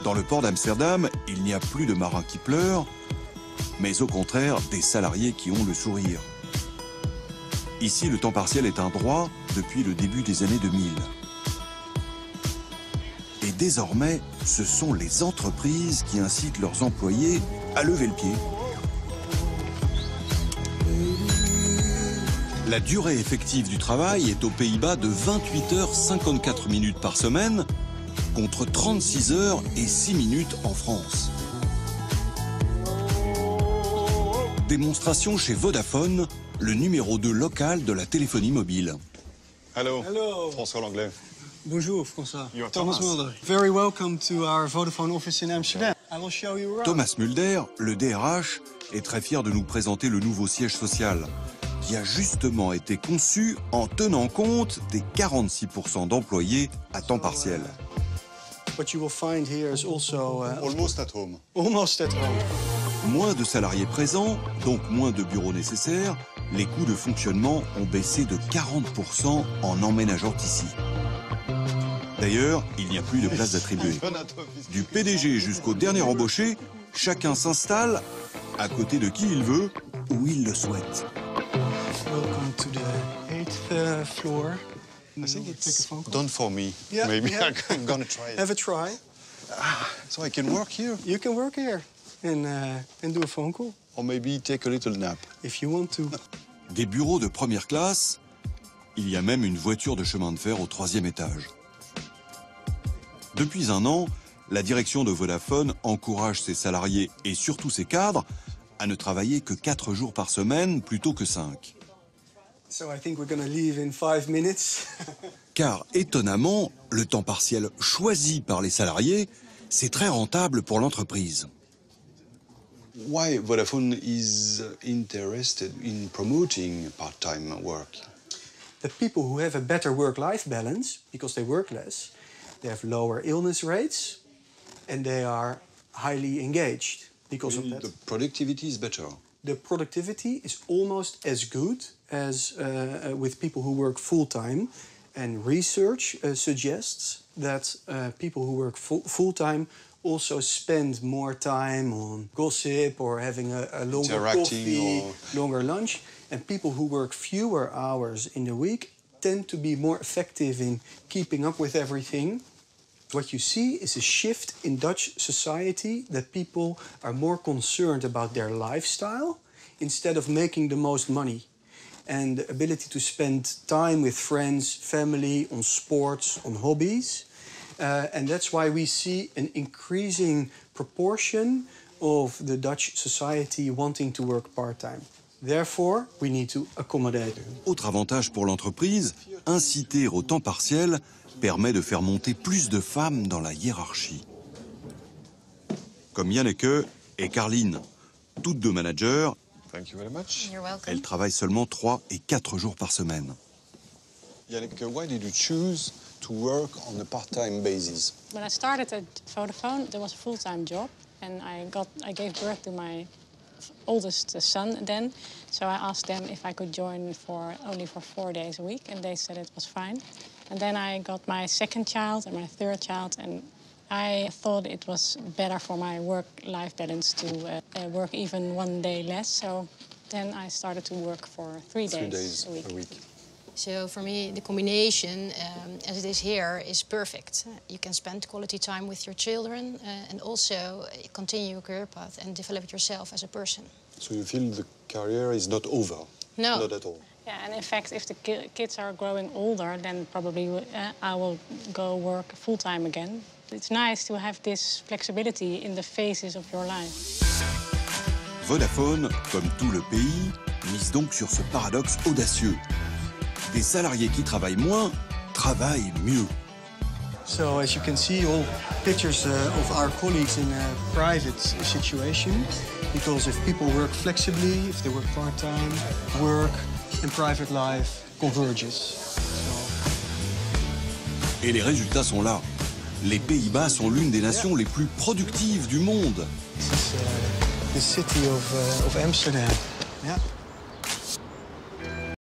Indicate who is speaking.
Speaker 1: Dans le port d'Amsterdam, il n'y a plus de marins qui pleurent, mais au contraire, des salariés qui ont le sourire. Ici, le temps partiel est un droit depuis le début des années 2000. Et désormais, ce sont les entreprises qui incitent leurs employés à lever le pied. La durée effective du travail est aux Pays-Bas de 28h54 par semaine, contre 36 heures et 6 minutes en France. Démonstration chez Vodafone, le numéro 2 local de la téléphonie mobile.
Speaker 2: Hello.
Speaker 3: Hello.
Speaker 2: François Langlais.
Speaker 3: Bonjour, François.
Speaker 2: You are
Speaker 3: Thomas Mulder. Very welcome to our Vodafone office in Amsterdam. I will show you around.
Speaker 1: Thomas Mulder, le DRH, est très fier de nous présenter le nouveau siège social, qui a justement été conçu en tenant compte des 46% d'employés à temps partiel.
Speaker 3: What you will find here is also
Speaker 2: Almost at home.
Speaker 3: almost at home.
Speaker 1: Moins de salariés présents, donc moins de bureaux nécessaires, les coûts de fonctionnement ont baissé de 40% en emménageant ici. D'ailleurs, il n'y a plus de place attribuée. Du PDG jusqu'au dernier embauché, chacun s'installe à côté de qui il veut, où il le souhaite.
Speaker 3: Welcome to the 8th floor.
Speaker 2: I think
Speaker 3: Take a
Speaker 2: it's
Speaker 3: phone call.
Speaker 2: done for me.
Speaker 3: Yeah,
Speaker 2: Maybe
Speaker 3: yeah.
Speaker 2: I'm gonna try it.
Speaker 3: Have a try.
Speaker 2: So I can work here,
Speaker 3: You can work here and do a phone call
Speaker 2: or maybe take a little nap.
Speaker 3: if you want to.
Speaker 1: Des bureaux de première classe, il y a même une voiture de chemin de fer au 3e étage. Depuis un an, la direction de Vodafone encourage ses salariés et surtout ses cadres à ne travailler que 4 jours par semaine plutôt que 5.
Speaker 3: So I think we're going to leave in 5 minutes.
Speaker 1: Car étonnamment, le temps partiel choisi par les salariés, c'est très rentable pour l'entreprise.
Speaker 2: Why Vodafone is interested in promoting part-time work?
Speaker 3: The people who have a better work-life balance, because they work less, they have lower illness rates, and they are highly engaged because of that.
Speaker 2: The productivity is better.
Speaker 3: The productivity is almost as good as with people who work full-time. And research suggests that people who work full-time also spend more time on gossip or having a longer coffee, longer lunch. And people who work fewer hours in the week tend to be more effective in keeping up with everything. What you see is a shift in Dutch society that people are more concerned about their lifestyle instead of making the most money. And the ability to spend time with friends, family, on sports, on hobbies. And that's why we see an increasing proportion of the Dutch society wanting to work part-time. Therefore, we need to accommodate.
Speaker 1: Autre avantage pour l'entreprise, inciter au temps partiel permet de faire monter plus de femmes dans la hiérarchie. Comme Janneke et Carline, toutes deux managers,
Speaker 2: Thank you very much.
Speaker 4: You're welcome.
Speaker 1: elles travaillent seulement 3 et 4 jours par semaine.
Speaker 2: Janneke, why did you choose to work on a part-time basis?
Speaker 4: When I started at Vodafone, there was a full-time job, and I gave birth to my oldest son then. So I asked them if I could join only for 4 days a week, and they said it was fine. And then I got my second child and my third child, and I thought it was better for my work-life balance to work even 1 day less. So then I started to work for 3 days a week.
Speaker 5: So for me, the combination, as it is here, is perfect. You can spend quality time with your children and also continue your career path and develop yourself as a person.
Speaker 2: So you feel the career is not over?
Speaker 5: No.
Speaker 2: Not at all?
Speaker 4: Yeah, and in fact, if the kids are growing older, then probably I will go work full-time again. It's nice to have this flexibility in the phases of your life.
Speaker 1: Vodafone, comme tout le pays, mise donc sur ce paradoxe audacieux. Des salariés qui travaillent moins, travaillent mieux.
Speaker 3: So as you can see, all pictures of our colleagues in a private situation, because if people work flexibly, if they work part-time, work and private life converges.
Speaker 1: Et les résultats sont là. Les Pays-Bas sont l'une des nations les plus productives du monde.
Speaker 3: This is the city of Amsterdam. Yeah.